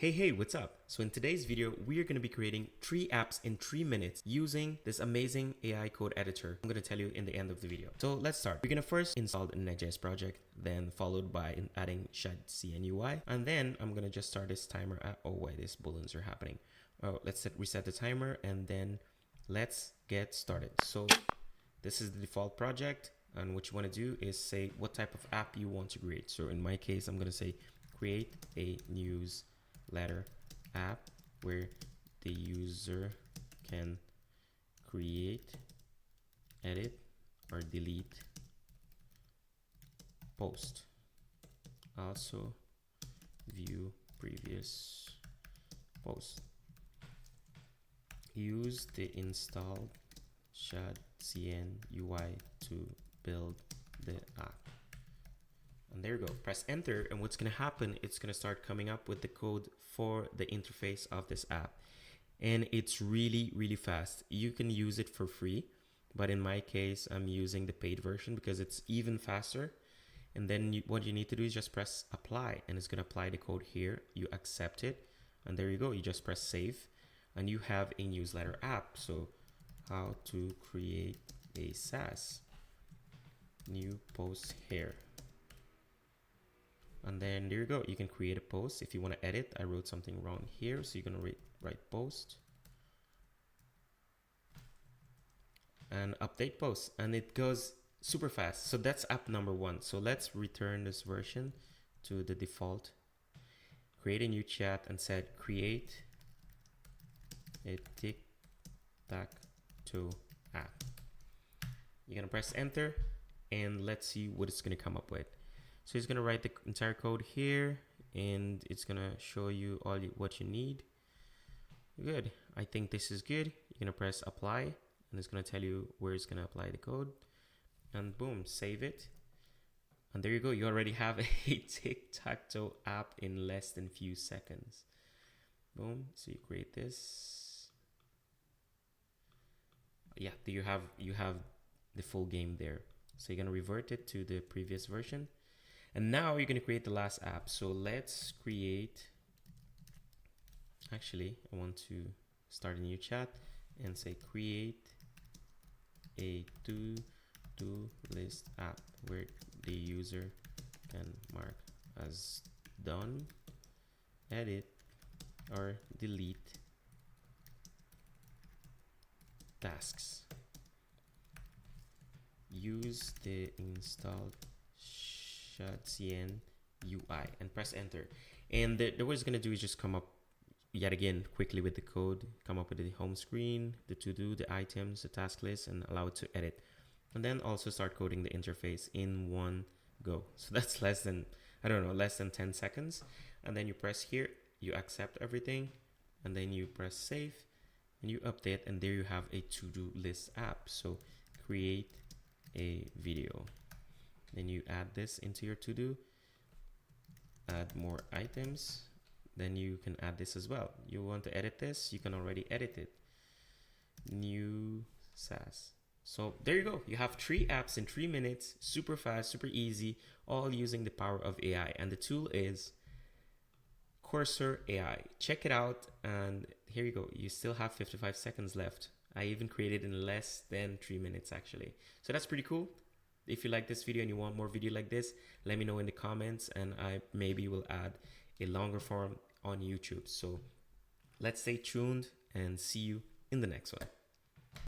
Hey, what's up? So in today's video, we are going to be creating 3 apps in 3 minutes using this amazing AI code editor. I'm going to tell you in the end of the video. So let's start. We're going to first install the Next.js project, then followed by adding Shad CN UI. And then I'm going to just start this timer at, oh wait, these booleans are happening. Oh, let's reset the timer and then let's get started. So this is the default project. And what you want to do is say what type of app you want to create. So in my case, I'm going to say create a newsletter app where the user can create, edit, or delete post. Also view previous posts. Use the installed Shad CN UI to build the app. And there you go, press enter, and what's going to happen, it's going to start coming up with the code for the interface of this app. And it's really fast. You can use it for free, but in my case, I'm using the paid version because it's even faster. And then what you need to do is just press apply, and it's going to apply the code here. You accept it, and there you go. You just press save, and you have a newsletter app. So how to create a SaaS new post here. And then there you go. You can create a post. If you want to edit, I wrote something wrong here. So you're going to write post and update post. And it goes super fast. So that's app number 1. So let's return this version to the default. Create a new chat and set create a tic-tac-toe app. You're going to press enter and let's see what it's going to come up with. So it's going to write the entire code here and it's going to show you all what you need. Good. I think this is good. You're going to press apply and it's going to tell you where it's going to apply the code. And boom, save it. And there you go. You already have a tic-tac-toe app in less than few seconds. Boom. So you create this. Yeah, you have the full game there. So you're going to revert it to the previous version. And now you're going to create the last app. So let's create, actually, I want to start a new chat and say create a to-do list app where the user can mark as done, edit, or delete tasks. Use the installed Shad CN UI and press enter. And what it's going to do is just come up yet again quickly with the code, come up with the home screen, the to-do, the items, the task list, and allow it to edit. And then also start coding the interface in one go. So that's less than 10 seconds. And then you press here, you accept everything, and then you press save, and you update, and there you have a to-do list app. So create a video. Then you add this into your to-do, add more items, then you can add this as well. You want to edit this, you can already edit it. New SaaS. So there you go. You have 3 apps in 3 minutes, super fast, super easy, all using the power of AI. And the tool is Cursor AI. Check it out, and here you go. You still have 55 seconds left. I even created in less than 3 minutes actually. So that's pretty cool. If you like this video and you want more video like this, let me know in the comments and I maybe will add a longer form on YouTube. So let's stay tuned and see you in the next one.